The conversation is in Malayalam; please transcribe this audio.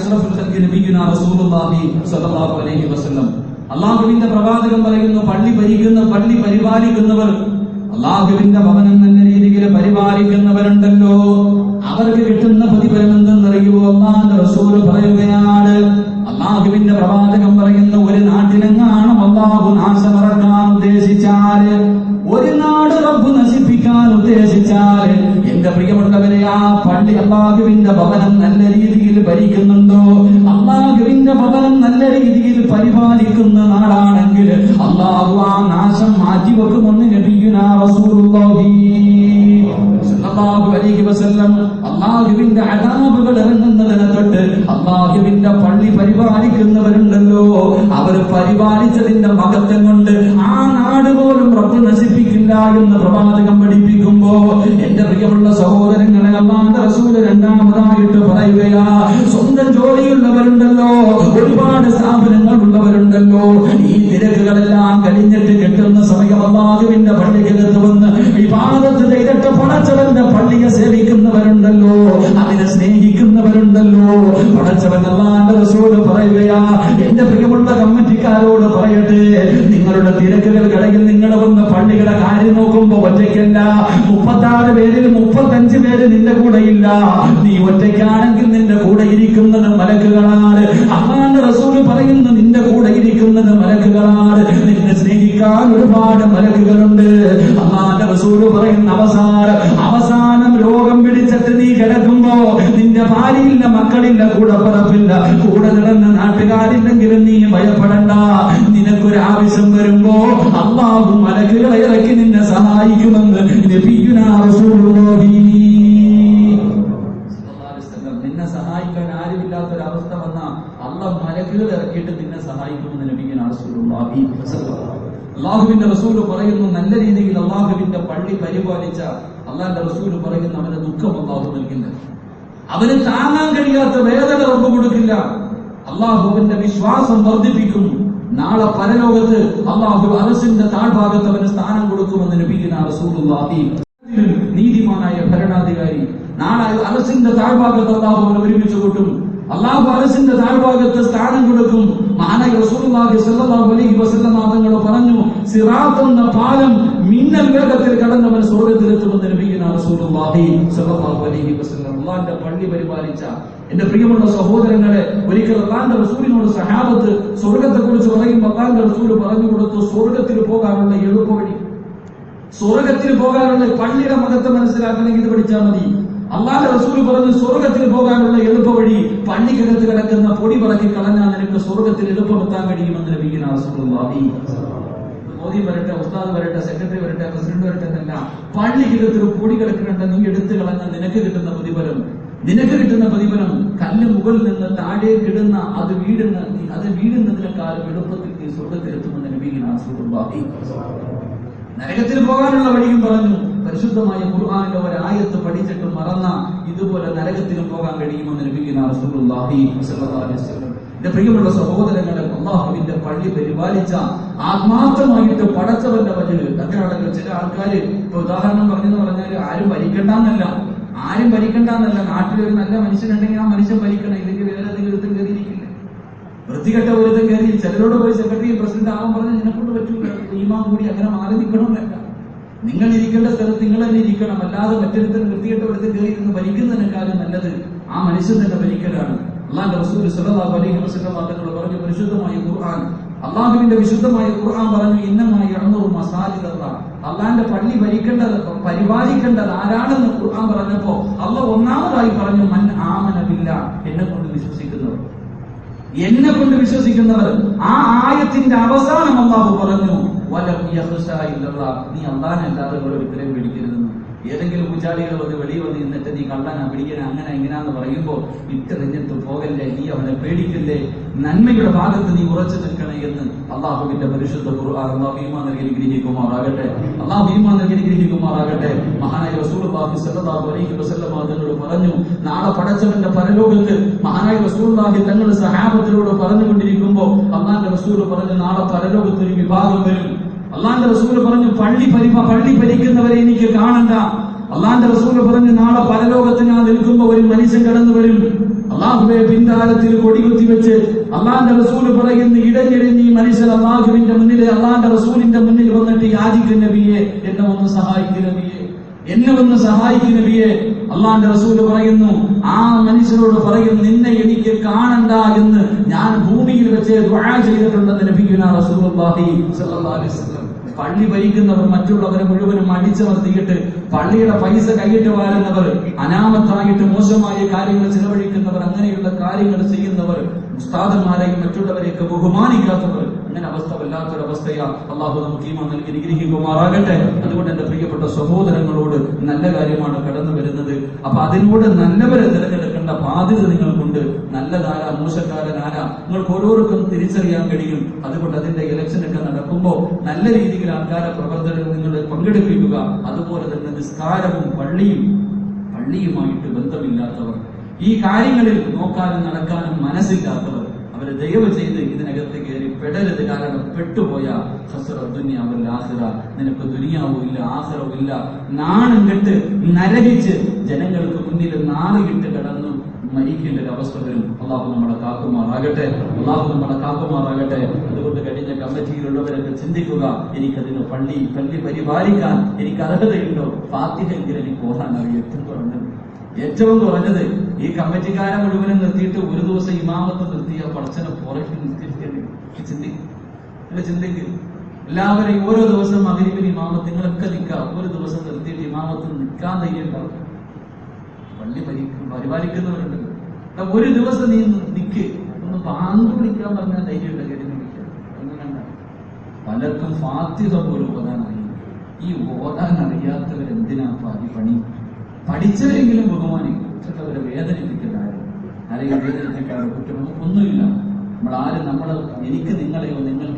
അഷ്റഫുൽ ഖൽഖി നബിയുനാ റസൂലുള്ളാഹി സ്വല്ലല്ലാഹു അലൈഹി വസല്ലം. അല്ലാഹുവിന്റെ പ്രവാചകൻ പറയുന്നു, പള്ളി പരിപാലിക്കുന്നവർ, അല്ലാഹുവിന്റെ ഭവനം നല്ല രീതിയിൽ പരിപാലിക്കുന്നവരുണ്ടല്ലോ, അവർക്ക് കിട്ടുന്ന പ്രതിഫലം എന്തെന്നറിയുമോ? അല്ലാഹുവിന്റെ റസൂൽ പറയുകയാണ്, അല്ലാഹുവിന്റെ പ്രവാചകൻ പറയുന്ന, ഒരു നാട്ടിലെങ്ങാനും അല്ലാഹു നാശമറക്കാൻ ഉദ്ദേശിച്ചാൽ, ഒരു നാട് റബ്ബ് നശിപ്പിക്കാൻ ഉദ്ദേശിച്ചാൽ, എന്റെ പ്രിയമുള്ളവരെ, ആ പള്ളി അല്ലാഹുവിന്റെ ഭവനം നല്ല രീതിയിൽ ഭരിക്കുന്നുണ്ടോ, അല്ലാഹുവിന്റെ ഭവനം നല്ല രീതിയിൽ പരിപാലിക്കുന്ന നാടാണെങ്കിൽ അല്ലാഹു ആ നാശം മാറ്റിവെക്കുമെന്ന് നബിയുനാ റസൂലുള്ളാഹി സ്വല്ലല്ലാഹു അലൈഹി വസല്ലം. അല്ലാഹുവിന്റെ അദാബുകൾ ഇറങ്ങുന്നതിനെ തൊട്ട് അല്ലാഹുവിന്റെ പള്ളി പരിപാലിക്കുന്നവരുണ്ടല്ലോ, അവർ പരിപാലിച്ചതിന്റെ മഹത്വം കൊണ്ട് ആ നാട് പോലും റബ്ബ് നശിപ്പിക്കില്ല എന്ന് പ്രവാചകൻ പഠിപ്പിക്കുമ്പോ, എന്റെ പ്രിയമുള്ള സഹോദരങ്ങളെ, അല്ലാഹുവിന്റെ റസൂൽ രണ്ടാമതായിട്ട് പറയുകയാ, സ്വന്തം ജോലിയുള്ളവരുണ്ടല്ലോ, ഒരുപാട് സ്ഥാപനങ്ങൾ ഉള്ളവരുണ്ടല്ലോ, ഈ തിരക്കുകളെല്ലാം കഴിഞ്ഞിട്ട് കിട്ടുന്ന സമയം അല്ലാഹുവിന്റെ പള്ളിക്കകത്ത് വന്ന് ഇബാദത്ത് ചെയ്തിട്ട് പടച്ചവന്റെ പള്ളിയെ സേവിക്കുന്നവരുണ്ടല്ലോ, അതിനെ സ്നേഹിക്കുന്നവരുണ്ടല്ലോ. പടച്ചവൻ അല്ലാഹുവിന്റെ റസൂൽ പറയുകയാ, എന്റെ പ്രിയമുള്ള കമ്മിറ്റിക്കാരോട് പറയട്ടെ, നിങ്ങളുടെ തിരക്കുകൾക്കിടയിൽ നിങ്ങൾ വന്ന് പള്ളിയുടെ കാര്യം നോക്കുമ്പോ ഒറ്റയ്ക്കല്ല, 36 പേരിൽ 35 പേര് നിന്റെ കൂടെയില്ല. നീ ഒറ്റയ്ക്കാണെങ്കിൽ നിന്റെ കൂടെ ഇരിക്കുന്നത് മലക്കുകളാണ്. അല്ലാഹുവിന്റെ റസൂൽ പറയുന്നു, നിന്റെ കൂടെ ഇരിക്കുന്നത് മലക്കുകളാണ്. നിന്നെ സ്നേഹിക്കാൻ ഒരുപാട് മലക്കുകളുണ്ട്. അല്ലാഹുവിന്റെ റസൂൽ പറയുന്ന അവസാനം രോഗം പിടിച്ചിട്ട് നീ കിടക്കുമ്പോ, നിന്റെ ഭാര്യയില്ല, മക്കളില്ല, കൂടെ പറപ്പില്ല, കൂടെ കിടന്ന നാട്ടുകാരില്ലെങ്കിലും നീ ഭയപ്പെടണ്ട. നിനക്കൊരു ആവശ്യം വരുമ്പോ അല്ലാഹു മലക്കുകളെ ഇറക്കി നിന്നെ സഹായിക്കുമെന്ന് നബിയുനാ റസൂലുള്ളാഹി. നിന്നെ സഹായിക്കാൻ ആരുമില്ലാത്തൊരവസ്ഥ വന്ന അല്ലാഹു മലക്കുകൾ ഇറക്കിയിട്ട് നിന്നെ സഹായിക്കുമെന്ന് നബിയുനാ റസൂലുള്ളാഹി. അല്ലാഹുവിന്റെ റസൂൽ പറയുന്നു, നല്ല രീതിയിൽ അല്ലാഹുവിന്റെ പള്ളി പരിപാലിച്ച അല്ലാഹുവിന്റെ റസൂൽ പറയുന്നു, അവന്റെ ദുഃഖം അല്ലാഹു നൽകില്ല, അവന് താങ്ങാൻ കഴിയാത്ത വേദന റബ്ബ് കൊടുക്കില്ല. അല്ലാഹുവിന്റെ വിശ്വാസം വർദ്ധിപ്പിക്കും. നാളെ പരലോകത്ത് അല്ലാഹു അർശിന്റെ താഴ്ഭാഗത്ത് അവന് സ്ഥാനം കൊടുക്കുമെന്ന് നബിയുനാ റസൂലുള്ളാഹി. നീതിമാനായ ഭരണാധികാരി നാളെ അർശിന്റെ താഴ്ഭാഗത്ത് അല്ലാഹു അവനെ ഒരുമിച്ച് കൂട്ടും. അല്ലാഹു അർശിന്റെ താഴ്ഭാഗത്ത് സ്ഥാനം കൊടുക്കും. മഹാനായ റസൂലുള്ളാഹി സ്വല്ലല്ലാഹു അലൈഹി വസല്ലം തങ്ങൾ പറഞ്ഞു, സിറാത്ത് എന്ന പാലം മിന്നൽ വേഗത്തിൽ കടന്നവൻ സ്വർഗ്ഗത്തിലെത്തുമെന്ന് നബിയുനാ റസൂലുള്ളാഹി സ്വല്ലല്ലാഹു അലൈഹി വസല്ലം. അല്ലാഹുവിന്റെ പള്ളി പരിപാലിച്ച എന്റെ പ്രിയമുള്ള സഹോദരങ്ങളെ, ഒരിക്കൽ അല്ലാഹുവിന്റെ റസൂലിനോട് സഹാബത്ത് സ്വർഗ്ഗത്തെ കുറിച്ച് പറയുമ്പോൾ അല്ലാഹുവിന്റെ റസൂൽ പറഞ്ഞു കൊടുത്തു, സ്വർഗ്ഗത്തിൽ പോകാനുള്ള എളുപ്പവഴി, സ്വർഗ്ഗത്തിൽ പോകാനുള്ള പള്ളിയുടെ മഹത്വം മനസ്സിലാക്കണമെങ്കിൽ ഇത് പഠിച്ചാൽ മതി. അല്ലാഹുവിന്റെ റസൂൽ പറഞ്ഞു, സ്വർഗ്ഗത്തിൽ പോകാനുള്ള എളുപ്പവഴി, പള്ളിക്കകത്ത് കിടക്കുന്ന പൊടി പറക്കി കളഞ്ഞാൽ നിനക്ക് സ്വർഗ്ഗത്തിൽ എളുപ്പമെത്താൻ കഴിയുമെന്ന് നബിയുനാ റസൂലുള്ളാഹി. മോദി വരട്ടെ, ഉസ്താദ് വരട്ടെ, സെക്രട്ടറി വരട്ടെ, പ്രസിഡന്റ് വരട്ടെ എന്നല്ല, പള്ളിക്കകത്ത് ഒരു പൊടി കിടക്കുന്നുണ്ട്, നീ എടുത്തു കളഞ്ഞാൽ നിനക്ക് കിട്ടുന്ന പ്രതിഫലം കല്ല് മുകളിൽ നിന്ന് താഴേക്ക് ഇടുന്ന അത് വീടുന്നതിനേക്കാളും എളുപ്പത്തിൽ നീ സ്വർഗ്ഗത്തിലെത്തുമെന്ന് നബിയുനാ റസൂലുള്ളാഹി. നരകത്തിൽ പോകാനുള്ള വഴിയും പറഞ്ഞു. പരിശുദ്ധമായ ഖുർആനിലെ ഒരു ആയത്ത് പഠിച്ചിട്ട് മറന്ന ഇതുപോലെ നരകത്തിലും പോകാൻ കഴിയുമെന്ന് നബിയുനാ റസൂലുള്ളാഹി സ്വല്ലല്ലാഹു അലൈഹി വസല്ലം. എന്റെ പ്രിയമുള്ള സഹോദരങ്ങളെ, അല്ലാഹുവിന്റെ പള്ളി പരിപാലിച്ച ആത്മാർത്ഥമായിട്ട് പടച്ചവന്റെ വചനം അങ്ങനെയാണെങ്കിൽ ചില ആൾക്കാര് ഇപ്പൊ ഉദാഹരണം പറഞ്ഞാൽ ആരും ഭരിക്കണ്ടെന്നല്ല, നാട്ടിലൊരു നല്ല മനുഷ്യനുണ്ടെങ്കിൽ ആ മനുഷ്യൻ ഭരിക്കണം, ഇല്ലെങ്കിൽ വേറെ ഏതെങ്കിലും കയറിയിരിക്കില്ല, വൃത്തികെട്ട ഒരുത്തം കയറി. ചിലരോട് പോയി സെക്രട്ടറി പ്രസിഡന്റ് ആവാൻ പറഞ്ഞാൽ നിന്നെക്കൊണ്ട് പറ്റൂല, ഈമാൻ കൂടി അങ്ങനെ മാറി നിൽക്കണമെന്നല്ല, നിങ്ങൾ ഇരിക്കേണ്ട സ്ഥലത്ത് നിങ്ങൾ തന്നെ ഇരിക്കണം. അല്ലാതെ മറ്റൊരുത്തരും വൃത്തികെട്ട ഒരുത്തം കയറി നിന്ന് ഭരിക്കുന്നതിനേക്കാളും നല്ലത് ആ മനുഷ്യൻ തന്നെ ഭരിക്കലാണ്. അല്ലാഹുവിന്റെ റസൂൽ സ്വല്ലല്ലാഹു അലൈഹി വസല്ലം തങ്ങൾ പറഞ്ഞു, പരിശുദ്ധമായ ഖുർആൻ, അല്ലാഹുവിന്റെ വിശുദ്ധമായ ഖുർആൻ പറഞ്ഞു, ഇന്നമായി അഅ്മുറു മസാജിദല്ലാഹ്, അല്ലാഹുവിന്റെ പള്ളി പരിപാലിക്കേണ്ടത് ആരാണെന്ന് ഖുർആൻ പറഞ്ഞപ്പോ അല്ലാഹു ഒന്നാമതായി പറഞ്ഞു, മൻ ആമന ബില്ലാഹ്, എന്നെ കൊണ്ട് വിശ്വസിക്കുന്നവർ. ആ ആയത്തിന്റെ അവസാനം അല്ലാഹു പറഞ്ഞു, വലം യഖ്ശാ ഇല്ലല്ലാഹ്, നീ അല്ലാഹുവിനല്ലാതെ വേറെ ഒരുത്തരെയും പേടിക്കരുതെന്ന്. ഏതെങ്കിലും പൂജാരികൾ വന്ന് വെളിയിൽ വന്ന് നിന്നിട്ട് നീ കള്ളനാ പിടിക്കണ അങ്ങനെ ഇങ്ങനാന്ന് പറയുമ്പോ ഇട്ടെറിഞ്ഞിട്ട് പോകല്ലേ, നീ അവനെ പേടിക്കല്ലേ, നന്മയുടെ ഭാഗത്ത് നീ ഉറച്ചു നിൽക്കണേ എന്ന് അള്ളാഹുവിന്റെ പരിശുദ്ധ ഖുർആൻ അല്ലാഹു ഈമാൻ നൽകി അനുഗ്രഹിക്കുമാറാകട്ടെ. മഹാനായ റസൂലുള്ളാഹി സ്വല്ലല്ലാഹു അലൈഹി വസല്ലം തങ്ങൾ പറഞ്ഞു, നാളെ പടച്ചവന്റെ പരലോകത്ത് മഹാനായ റസൂലുള്ളാഹി തങ്ങൾ സഹാബത്തിനോട് പറഞ്ഞുകൊണ്ടിരിക്കുമ്പോ അല്ലാഹുവിന്റെ റസൂൽ പറഞ്ഞു, നാളെ പരലോകത്ത് ഒരു വിഭാഗം വരും. അല്ലാഹുവിന്റെ റസൂൽ പറഞ്ഞു, പള്ളി ഭരിക്കുന്നവരെ എനിക്ക് കാണണ്ട, അള്ളാന്റെ റസൂൽ പറഞ്ഞു, നാളെ പരലോകത്ത് ഞാൻ നിൽക്കുമ്പോ ഒരു മനുഷ്യൻ കടന്നു വരും, അള്ളാഹുവെ പിൻകാലത്തിൽ കൊടികുത്തി വെച്ച് അള്ളാന്റെ റസൂൽ പറയുന്ന ഇടഞ്ഞിടഞ്ഞ് ഈ മനുഷ്യൻ അള്ളാഹുവിന്റെ മുന്നിലെ അള്ളാന്റെ റസൂലിന്റെ മുന്നിൽ വന്നിട്ട് യാചിക്കും, നബിയെ എന്നെ ഒന്ന് സഹായിക്കും, നബിയെ എന്നെ ഒന്ന് സഹായിക്കും, നബിയെ. അള്ളാന്റെ റസൂൽ പറയുന്നു, ആ മനുഷ്യരോട് പറയും, നിന്നെ എനിക്ക് കാണണ്ട എന്ന് ഞാൻ ഭൂമിയിൽ വെച്ച് ദുആ ചെയ്തിട്ടുണ്ടെന്ന് നബിയുനാ റസൂലുള്ളാഹി സ്വല്ലല്ലാഹു അലൈഹി വസല്ലം. പള്ളി ഭരിക്കുന്നവർ മറ്റുള്ളവരെ മുഴുവനും അടിച്ചമർത്തിയിട്ട് പള്ളിയുടെ പൈസ കൈയിട്ട് വാരുന്നവർ, അനാമത്തായിട്ട് മോശമായ കാര്യങ്ങൾ ചിലവഴിക്കുന്നവർ, അങ്ങനെയുള്ള കാര്യങ്ങൾ ചെയ്യുന്നവർ, ഉസ്താദന്മാരെയും മറ്റുള്ളവരെയൊക്കെ ബഹുമാനിക്കാത്തവർ, അങ്ങനെ അവസ്ഥ വല്ലാത്തൊരവസ്ഥയാ. അള്ളാഹു നമുക്ക് ഈമാൻ നൽകി അനുഗ്രഹിക്കുമാറാകട്ടെ. അതുകൊണ്ട് എന്റെ പ്രിയപ്പെട്ട സഹോദരങ്ങളോട് നല്ല കാര്യമാണ് കടന്നു വരുന്നത്. അപ്പൊ അതിനോട് നല്ലവരെ തിരഞ്ഞെടുക്കേണ്ട ബാധ്യത നിങ്ങൾക്കുണ്ട്. നല്ലതാരാ മോശക്കാരനാരാ നിങ്ങൾക്ക് ഓരോരുത്തർക്കും തിരിച്ചറിയാൻ കഴിയും. അതുകൊണ്ട് അതിന്റെ ഇലക്ഷനൊക്കെ നടക്കുമ്പോ നല്ല രീതിയിൽ ആൾക്കാരെ പ്രവർത്തനം നിങ്ങൾ പങ്കെടുപ്പിക്കുക. അതുപോലെ തന്നെ നിസ്കാരവും പള്ളിയുമായിട്ട് ബന്ധമില്ലാത്തവർ, ഈ കാര്യങ്ങളിൽ നോക്കാനും നടക്കാനും മനസ്സില്ലാത്തവർ, അവര് ദയവ് ചെയ്ത് ഇതിനകത്ത് കയറി പെടരുത്. കാരണം പെട്ടുപോയ നിനക്ക് ദുനിയാവും ഇല്ല, ആഖിറവും ഇല്ല. നാണം കെട്ട് നരകിച്ച് ജനങ്ങൾക്ക് മുന്നിൽ നാറുകിട്ട് കിടന്നു മരിക്കേണ്ട ഒരു അവസ്ഥ വരും. അള്ളാഹു നമ്മളെ കാക്കുമാറാകട്ടെ, അള്ളാഹു നമ്മളെ കാക്കുമാറാകട്ടെ. അതുകൊണ്ട് കഴിഞ്ഞ കമ്മിറ്റിയിലുള്ളവരൊക്കെ ചിന്തിക്കുക, എനിക്കതിന് പള്ളി പരിപാലിക്കാൻ എനിക്ക് അർഹതയുണ്ടോ? ഫാത്തിഹെങ്കിലും എനിക്ക് ഓടാൻ അറിയാം. ഏറ്റവും കുറഞ്ഞത് ഈ കമ്മിറ്റിക്കാരെ മുഴുവനും നിർത്തിയിട്ട് ഒരു ദിവസം ഇമാമത്ത് നിർത്തിയ പടച്ചനെ പുറകെ നിസ്കരിക്കേണ്ടി ചിന്തിക്കുക. എല്ലാവരെയും ഓരോ ദിവസം മഗ്‌രിബിന് ഇമാമത്ത് നിങ്ങളൊക്കെ നിൽക്കുക, ഒരു ദിവസം നിർത്തിയിട്ട് ഇമാമത്ത് നിൽക്കാൻ ധൈര്യമുണ്ടാവും. പള്ളി പരിപാലിക്കുന്നവരുണ്ട്, ഒരു ദിവസം നീ നിൽക്ക്, ഒന്ന് പാമ്പ് വിളിക്കാൻ പറഞ്ഞാൽ ധൈര്യമുണ്ട് കേട്ടി വിളിക്കാൻ. അങ്ങനെയല്ല, പലർക്കും ഫാത്തിഹ പോലും ഓതാൻ അറിയില്ല. ഈ ഓതാൻ അറിയാത്തവരെന്തിനാ ഈ പണി? പഠിച്ചവരെങ്കിലും ബഹുമാനിക്കും. അവരെ വേദനിപ്പിക്കുന്ന ആരെയും വേദനിപ്പിക്കാതെ കുറ്റമോ ഒന്നുമില്ല. എനിക്ക് നിങ്ങളെയോ നിങ്ങൾക്ക്